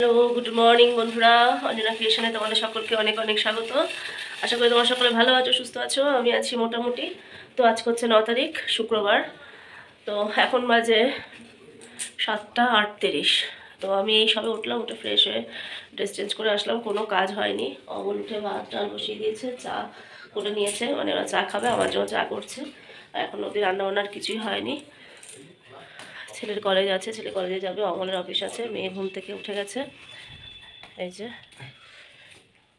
Hello, good morning বন্ধুরা। অঞ্জনা ক্রিয়েশনে তোমাদের সকলকে অনেক অনেক স্বাগত। আশা করি তোমরা সকলে ভালো আছো, সুস্থ আছো। আমি আছি মোটামুটি। তো আজকে হচ্ছে 9 তারিখ, শুক্রবার। তো এখন বাজে 7টা 38। তো আমি এই সবে উঠলাম, উঠে ফ্রেশ হয়ে ড্রেস চেঞ্জ করে আসলাম। কোনো কাজ হয়নি। অমল উঠে ভাত টাল বসিয়ে দিয়েছে, চা করে নিয়েছে, মানে ওরা চা খাবে, আমার জন্য চা করছে। এখন অবধি রান্নাবান্নার কিছুই হয়নি। ছেলের কলেজ আছে, ছেলে কলেজে যাবে। অমলের অফিস আছে। মেয়ে ঘুম থেকে উঠে গেছে, এই যে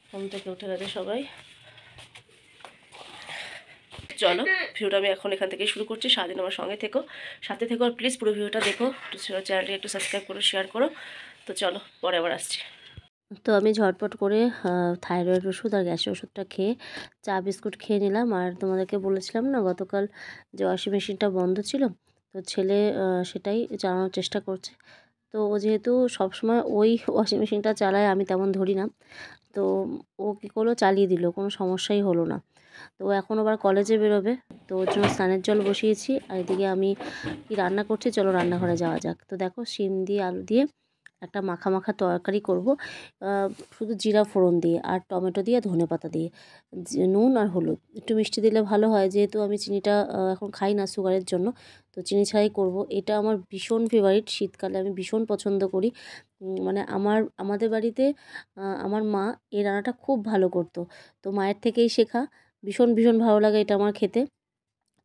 ঘুম থেকে উঠে গেছে সবাই। চলো, ভিডিওটা আমি এখন এখান থেকে শুরু করছি। সারাদিন আমার সঙ্গে থেকো, সাথে থেকো, আর প্লিজ পুরো ভিডিওটা দেখো। চ্যানেলটি একটু সাবস্ক্রাইব করো, শেয়ার করো। তো চলো, পরে আবার আসছি। তো আমি ঝটপট করে থাইরয়েড ওষুধ আর গ্যাসের ওষুধটা খেয়ে চা বিস্কুট খেয়ে নিলাম। আর তোমাদেরকে বলেছিলাম না গতকাল যে ওয়াশিং মেশিনটা বন্ধ ছিল, তো ছেলে সেটাই চালানোর চেষ্টা করছে। তো ও যেহেতু সবসময় ওই ওয়াশিং মেশিনটা চালায়, আমি তেমন ধরি না, তো ও কী করলো, চালিয়ে দিল, কোনো সমস্যাই হলো না। তো এখন আবার কলেজে বেরোবে, তো ওর জন্য স্নানের জল বসিয়েছি। আর এদিকে আমি কি রান্না করছি, চলো রান্নাঘরে যাওয়া যাক। তো দেখো, শিম দিয়ে আলু দিয়ে একটা মাখা মাখা তরকারি করব, শুধু জিরা ফোড়ন দিয়ে আর টমেটো দিয়ে ধনেপাতা দিয়ে, নুন আর হলুদ, একটু মিষ্টি দিলে ভালো হয়। যেহেতু আমি চিনিটা এখন খাই না সুগারের জন্য, তো চিনি ছাড়াই করব। এটা আমার ভীষণ ফেভারিট, শীতকালে আমি ভীষণ পছন্দ করি। মানে আমাদের বাড়িতে আমার মা এই রান্নাটা খুব ভালো করতো, তো মায়ের থেকেই শেখা। ভীষণ ভীষণ ভালো লাগে এটা আমার খেতে।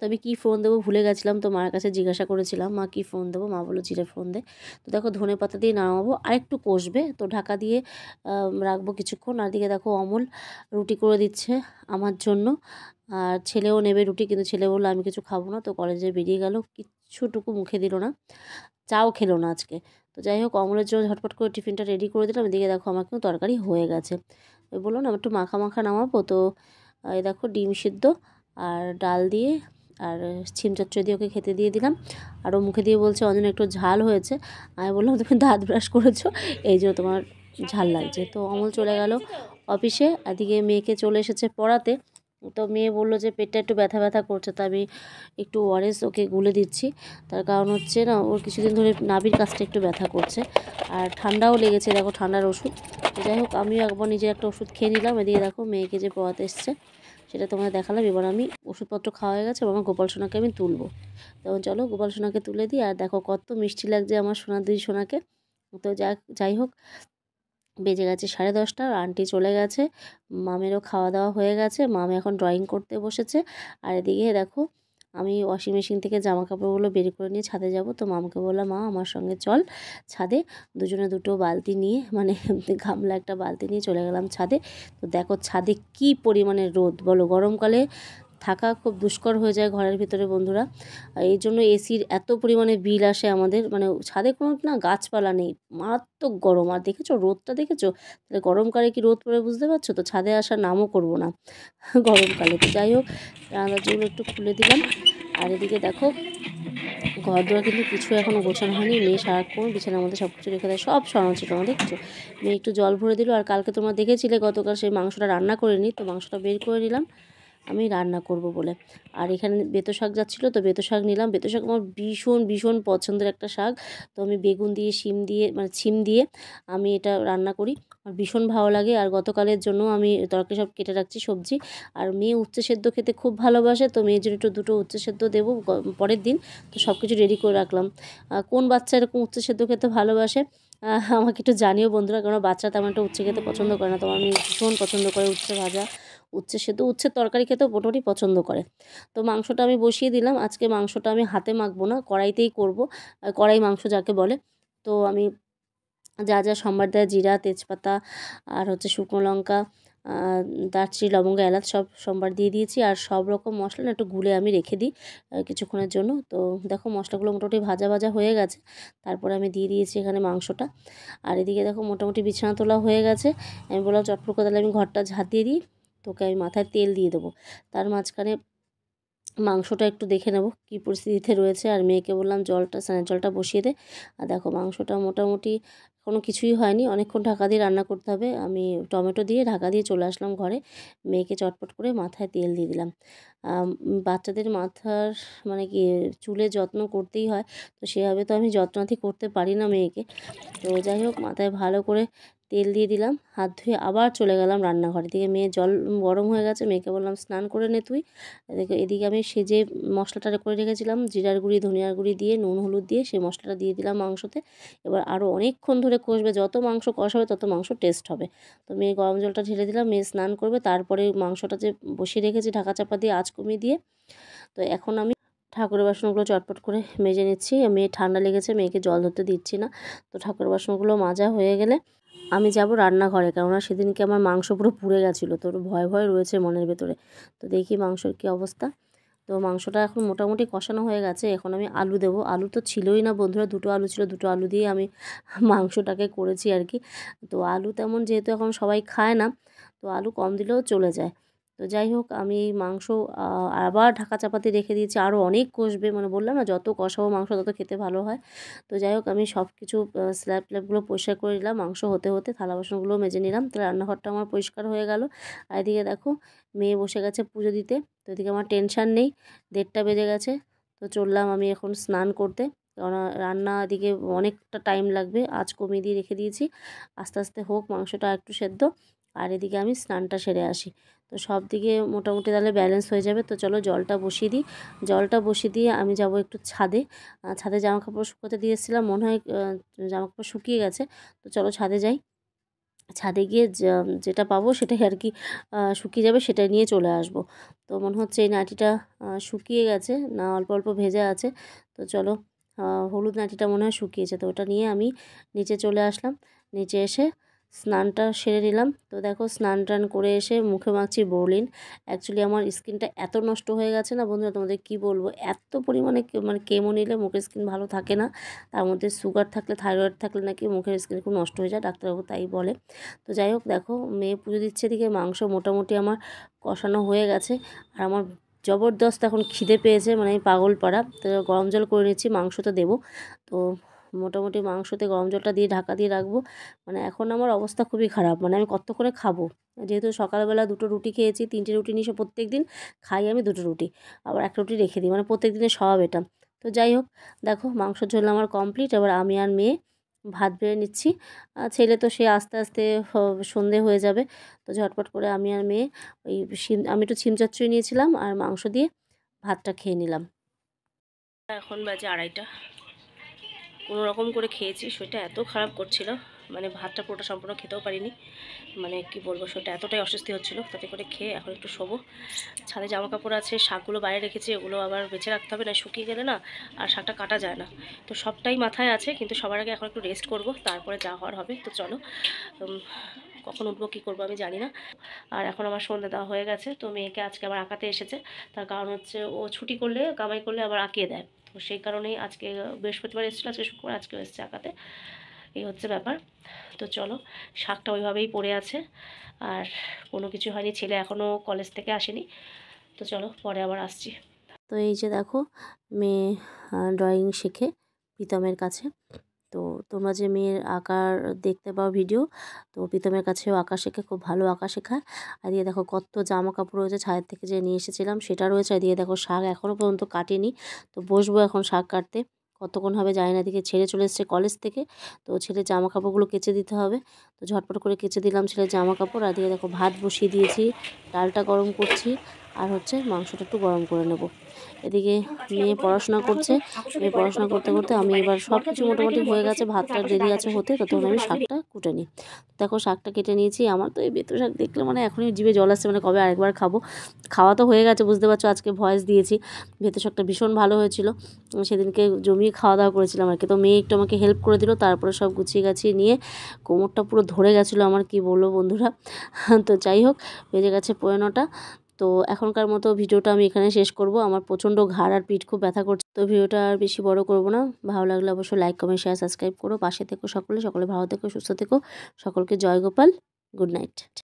তো আমি কী ফোড়ন দেবো ভুলে গেছিলাম, তো মার কাছে জিজ্ঞাসা করেছিলাম, মা কী ফোড়ন দেবো? মা বললো জিরে ফোড়ন দে। তো দেখো, ধনেপাতা দিয়ে নামাবো, আর একটু কষবে, তো ঢাকা দিয়ে রাখবো কিছুক্ষণ। আর দিকে দেখো, অমল রুটি করে দিচ্ছে আমার জন্য, আর ছেলেও নেবে রুটি, কিন্তু ছেলে বললো আমি কিছু খাবো না, তো কলেজে বেরিয়ে গেল, কিচ্ছুটুকু মুখে দিল না, চাও খেলো না আজকে। তো যাই হোক, অমলের জন্য ঝটপট করে টিফিনটা রেডি করে দিলাম। এদিকে দেখো, আমার কিন্তু তরকারি হয়ে গেছে। ওই বললো না একটু মাখা মাখা নামাবো, তো এই দেখো ডিম সিদ্ধ আর ডাল দিয়ে আর ছিম চচ্চড়ি দিয়ে ওকে খেতে দিয়ে দিলাম। আর ও মুখে দিয়ে বলছে অঞ্জনা একটু ঝাল হয়েছে। আমি বললাম তুমি দাঁত ব্রাশ করেছো, এই যে তোমার ঝাল লাগছে। তো অমল চলে গেল অফিসে, এদিকে মেয়েকে চলে এসেছে পড়াতে। তো মেয়ে বললো যে পেটটা একটু ব্যথা ব্যথা করছে, তো আমি একটু ওআরএস ওকে গুলে দিচ্ছি। তার কারণ হচ্ছে না, ওর কিছুদিন ধরে নাভির কাছটা একটু ব্যথা করছে, আর ঠান্ডাও লেগেছে, দেখো ঠান্ডার ওষুধ। তো যাই হোক, আমিও একবার নিজে একটা ওষুধ খেয়ে নিলাম। এদিকে দেখো, মেয়েকে যে পড়াতে এসছে সেটা তোমাদের দেখালাম। এবার আমি ওষুধপত্র খাওয়া হয়ে গেছে, আমার গোপাল সোনাকে আমি তুলবো। তখন চলো গোপাল সোনাকে তুলে দিই। আর দেখো কত মিষ্টি লাগছে আমার সোনা দুই সোনাকে। তো যাই হোক, বেজে গেছে 10:30, আর আন্টি চলে গেছে। মামেরও খাওয়া দাওয়া হয়ে গেছে, মামে এখন ড্রয়িং করতে বসেছে। আর এদিকে দেখো, আমি ওয়াশিং মেশিন থেকে জামা কাপড়গুলো বের করে নিয়ে ছাদে যাব। তো মামকে বললাম, মা আমার সঙ্গে চল ছাদে। দুজনে দুটো বালতি নিয়ে, মানে গামলা একটা বালতি নিয়ে চলে গেলাম ছাদে। তো দেখো ছাদে কি পরিমাণে রোদ বলো, গরমকালে থাকা খুব দুষ্কর হয়ে যায় ঘরের ভিতরে বন্ধুরা। এই জন্য এসির এত পরিমাণে বিল আসে আমাদের, মানে ছাদে কোনো না গাছপালা নেই, মারাত্মক গরম। আর দেখেছো রোদটা, দেখেছো? তাহলে গরমকালে কি রোদ পড়ে বুঝতে পারছো? তো ছাদে আসার নামও করব না গরমকালে। তো যাই হোক, জানলাগুলো একটু খুলে দিলাম। আর এদিকে দেখো, ঘর দুয়ার কিন্তু কিছু এখনও গোছানো হয়নি। মেয়ে সারাক্ষণ বিছানার মধ্যে সব কিছু রেখে দেয়, সব সরানো ছিল না, দেখছো? মেয়ে একটু জল ভরে দিল। আর কালকে তোমরা দেখেছিলে গতকাল সেই মাংসটা রান্না করিনি, তো মাংসটা বের করে নিলাম আমি রান্না করব বলে। আর এখানে বেতো শাক যাচ্ছিলো, তো বেতো শাক নিলাম। বেতো শাক আমার ভীষণ ভীষণ পছন্দের একটা শাক। তো আমি বেগুন দিয়ে, শিম দিয়ে, মানে ছিম দিয়ে আমি এটা রান্না করি, আমার ভীষণ ভালো লাগে। আর গতকালের জন্য আমি তরকারি সব কেটে রাখছি সবজি। আর মেয়ে উচ্ছে সেদ্ধ খেতে খুব ভালোবাসে, তো মেয়ের জন্য একটু দুটো উচ্ছে সেদ্ধ দেবো পরের দিন। তো সব কিছু রেডি করে রাখলাম। কোন বাচ্চা এরকম উচ্ছে সেদ্ধ খেতে ভালোবাসে আমাকে একটু জানিও বন্ধুরা, কারণ বাচ্চা তেমন একটা উচ্ছে খেতে পছন্দ করে না। তোমার মেয়ে ভীষণ পছন্দ করে উচ্ছে ভাজা, উচ্ছে সেদ্ধ, উচ্ছের তরকারি খেতেও মোটামুটি পছন্দ করে। তো মাংসটা আমি বসিয়ে দিলাম। আজকে মাংসটা আমি হাতে মাখবো না, কড়াইতেই করব, কড়াই মাংস যাকে বলে। তো আমি যা যা সম্বার দেয়, জিরা, তেজপাতা আর হচ্ছে শুকনো লঙ্কা, দারচিনি, লবঙ্গ, এলাচ সব সম্বার দিয়ে দিয়েছি। আর সব রকম মশলা না একটু গুলে আমি রেখে দিই কিছুক্ষণের জন্য। তো দেখো মশলাগুলো মোটামুটি ভাজা ভাজা হয়ে গেছে, তারপরে আমি দিয়ে দিয়েছি এখানে মাংসটা। আর এদিকে দেখো মোটামুটি বিছানা তোলা হয়ে গেছে। আমি বললাম চটপট করে তাহলে আমি ঘরটা ঝাঁট দিয়ে দিই, তোকে আমি মাথায় তেল দিয়ে দেবো। তার মাঝখানে মাংসটা একটু দেখে নেব কী পরিস্থিতিতে রয়েছে। আর মেয়েকে বললাম স্নানের জলটা বসিয়ে দে। আর দেখো মাংসটা মোটামুটি এখনও কিছুই হয়নি, অনেকক্ষণ ঢাকা দিয়ে রান্না করতে হবে। আমি টমেটো দিয়ে ঢাকা দিয়ে চলে আসলাম ঘরে। মেয়েকে চটপট করে মাথায় তেল দিয়ে দিলাম। বাচ্চাদের মাথার মানে কি চুলের যত্ন করতেই হয়, তো সেভাবে তো আমি যত্নাতি করতে পারি না মেয়েকে। তো যাই হোক, মাথায় ভালো করে তেল দিয়ে দিলাম, হাত ধুয়ে আবার চলে গেলাম রান্নাঘরে। দিকে মেয়ের জল গরম হয়ে গেছে, মেয়েকে বললাম স্নান করে নে তুই। এদিকে আমি সেজে মশলাটা করে রেখেছিলাম, জিরার গুঁড়ি ধনিয়ার গুঁড়ি দিয়ে নুন হলুদ দিয়ে সেই মশলাটা দিয়ে দিলাম মাংসতে। এবার আরও অনেকক্ষণ ধরে কষবে, যত মাংস কষাবে তত মাংস টেস্ট হবে। তো মেয়ে গরম জলটা ঢেলে দিলাম, মেয়ে স্নান করবে, তারপরে মাংসটা যে বসিয়ে রেখেছি ঢাকা চাপা দিয়ে আঁচ কমিয়ে দিয়ে। তো এখন আমি ঠাকুরের বাসনগুলো চটপট করে মেজে নিচ্ছি। মেয়ে ঠান্ডা লেগেছে, মেয়েকে জল ধরতে দিচ্ছি না। তো ঠাকুরের বাসনগুলো মাজা হয়ে গেলে আমি যাব রান্নাঘরে, কেননা সেদিনকে আমার মাংস পুরো পুড়ে গেছিলো, তো ভয় ভয় রয়েছে মনের ভেতরে। তো দেখি মাংসর কী অবস্থা। তো মাংসটা এখন মোটামুটি কষানো হয়ে গেছে। এখন আমি আলু দেবো। আলু তো ছিলই না বন্ধুরা, দুটো আলু ছিল, দুটো আলু দিয়ে আমি মাংসটাকে করেছি আর কি। তো আলু তেমন যেহেতু এখন সবাই খায় না, তো আলু কম দিলেও চলে যায়। তো যাই হোক, আমি এই মাংস আবার ঢাকা চাপাতে রেখে দিয়েছি, আরও অনেক কষবে, মানে বললাম না যত কষাবো মাংস তত খেতে ভালো হয়। তো যাই হোক, আমি সব কিছু স্ল্যাব ট্ল্যাবগুলো পরিষ্কার করে নিলাম, মাংস হতে হতে থালা বাসনগুলো মেজে নিলাম। তো রান্নাঘরটা আমার পরিষ্কার হয়ে গেল। আর এদিকে দেখো মেয়ে বসে গেছে পুজো দিতে। তো এদিকে আমার টেনশান নেই, 1:30 বেজে গেছে। তো চললাম আমি এখন স্নান করতে, কারণ রান্না এদিকে অনেকটা টাইম লাগবে, আঁচ কমিয়ে দিয়ে রেখে দিয়েছি। আস্তে আস্তে হোক মাংসটা একটু সেদ্ধ, আর এদিকে আমি স্নানটা সেরে আসি। তো সব দিকে মোটামুটি তাহলে ব্যালেন্স হয়ে যাবে। তো চলো জলটা বসিয়ে দিই। জলটা বসিয়ে দিয়ে আমি যাব একটু ছাদে। ছাদে জামাকাপড় শুকোতে দিয়েছিলাম, মনে হয় জামাকাপড় শুকিয়ে গেছে। তো চলো ছাদে যাই। ছাদে গিয়ে যেটা পাবো সেটাই আর কি শুকিয়ে যাবে, সেটা নিয়ে চলে আসব। তো মনে হচ্ছে এই নাইটিটা শুকিয়ে গেছে, না অল্প অল্প ভেজা আছে। তো চলো, হলুদ নাইটিটা মনে হয় শুকিয়েছে, তো ওটা নিয়ে আমি নিচে চলে আসলাম। নিচে এসে স্নানটা সেরে নিলাম। তো দেখো স্নান টান করে এসে মুখে মাখছি বোরলিন। অ্যাকচুয়ালি আমার স্কিনটা এত নষ্ট হয়ে গেছে না বন্ধুরা, তোমাদের কি বলবো, এত পরিমাণে মানে কেমো নিলে মুখের স্কিন ভালো থাকে না। তার মধ্যে সুগার থাকলে, থাইরয়েড থাকলে নাকি মুখের স্কিন খুব নষ্ট হয়ে যায়, ডাক্তারবাবু তাই বলে। তো যাই হোক, দেখো মেয়ে পুজো দিচ্ছে, দিকে মাংস মোটামুটি আমার কষানো হয়ে গেছে। আর আমার জবরদস্ত এখন খিদে পেয়েছে, মানে আমি পাগল পাড়া। তো গরম জল করে নিচ্ছি, মাংস তো দেবো। তো মোটামুটি মাংসতে গরম জলটা দিয়ে ঢাকা দিয়ে রাখবো। মানে এখন আমার অবস্থা খুবই খারাপ, মানে আমি কত করে খাবো। যেহেতু সকালবেলা 2টো রুটি খেয়েছি, 3টে রুটি নিয়ে প্রত্যেক দিন খাই আমি 2টো রুটি, আবার 1 রুটি রেখে দিই, মানে প্রত্যেক দিনের স্বভাব এটা। তো যাই হোক, দেখো মাংসর ঝোল আমার কমপ্লিট। এবার আমি আর মেয়ে ভাত বেড়ে নিচ্ছি। ছেলে তো সে আস্তে আস্তে সন্ধে হয়ে যাবে। তো ঝটপট করে আমি আর মেয়ে ওই আমি একটু ছিম চচ্চড়ি নিয়েছিলাম আর মাংস দিয়ে ভাতটা খেয়ে নিলাম। এখন বাজে 2:30, কোনো রকম করে খেয়েছি। শরীরটা এত খারাপ করছিল, মানে ভাতটা পুরোটা সম্পূর্ণ খেতেও পারিনি। মানে কি বলবো, শরীরটা এতটাই অস্বস্তি হচ্ছিলো, তাতে করে খেয়ে এখন একটু শোবো। ছাদে জামা কাপড় আছে, শাকগুলো বাইরে রেখেছি, ওগুলো আবার বেছে রাখতে হবে, না শুকিয়ে গেলে না আর শাকটা কাটা যায় না। তো সবটাই মাথায় আছে, কিন্তু সবার আগে এখন একটু রেস্ট করব, তারপরে যা হওয়ার হবে। তো চলো, কখন উঠবো কী করবো আমি জানি না। আর এখন আমার সন্ধ্যা দেওয়া হয়ে গেছে। তো মেয়েকে আজকে আবার আঁকাতে এসেছে, তার কারণ হচ্ছে ও ছুটি করলে, কামাই করলে আবার আঁকিয়ে দেয়। তো সেই কারণেই আজকে বৃহস্পতিবার এসেছিলো, আজকে শুক্রবার, আজকেও এসেছে আঁকাতে। এই হচ্ছে ব্যাপার। তো চলো, শাকটা ওইভাবেই পড়ে আছে, আর কোনো কিছু হয়নি। ছেলে এখনও কলেজ থেকে আসেনি। তো চলো পরে আবার আসছি। তো এই যে দেখো মেয়ে ড্রয়িং শেখে প্রীতমের কাছে। তো তোমরা যে মেয়ের আঁকার দেখতে পাও ভিডিও, তো প্রীতমের কাছেও আঁকা শেখে, খুব ভালো আঁকা শেখায়। আর দিয়ে দেখো কত জামা কাপড় রয়েছে, ছাদের থেকে যে নিয়ে এসেছিলাম সেটা রয়েছে। আর দিয়ে দেখো শাক এখনও পর্যন্ত কাটেনি, তো বসবো এখন শাক কাটতে। কতক্ষণ হবে জানি না। দিকে ছেড়ে চলে এসছে কলেজ থেকে, তো ছেলের জামা কাপড়গুলো কেচে দিতে হবে। তো ঝটপট করে কেচে দিলাম ছেলের জামা কাপড়। আর দিয়ে দেখো ভাত বসিয়ে দিয়েছি, ডালটা গরম করছি, আর হচ্ছে মাংসটা একটু গরম করে নেব। এদিকে মেয়ে পড়াশোনা করছে, মেয়ে পড়াশোনা করতে করতে আমি এবার সব কিছু মোটামুটি হয়ে গেছে, ভাতটা দেরি আছে হতে, ততক্ষণ আমি শাকটা কুটে নিই। দেখো শাকটা কেটে নিয়েছি। আমার তো এই বেতো শাক দেখলে মানে এখনই জিভে জল আসছে, মানে কবে আরেকবার খাবো। খাওয়া তো হয়ে গেছে, বুঝতে পারছো, আজকে ভয়েস দিয়েছি। বেতো শাকটা ভীষণ ভালো হয়েছিল, সেদিনকে জমিয়ে খাওয়া দাওয়া করেছিলাম আর কি। তো মেয়ে একটু আমাকে হেল্প করে দিল, তারপরে সব গুছিয়ে গাছিয়ে নিয়ে কোমরটা পুরো ধরে গেছিলো আমার, কি বলবো বন্ধুরা। তো যাই হোক, বেজে গেছে 9:45। তো এখনকার মতো ভিডিওটা আমি এখানে শেষ করব। আমার প্রচণ্ড ঘাড় আর পিঠ খুব ব্যথা করছে, তো ভিডিওটা আর বেশি বড় করব না। ভালো লাগলে অবশ্যই লাইক কমেন্ট শেয়ার সাবস্ক্রাইব করো, পাশে থেকো সকলে। সকলে ভালো থেকো, সুস্থ থেকো, সকলকে জয় গোপাল, গুড নাইট।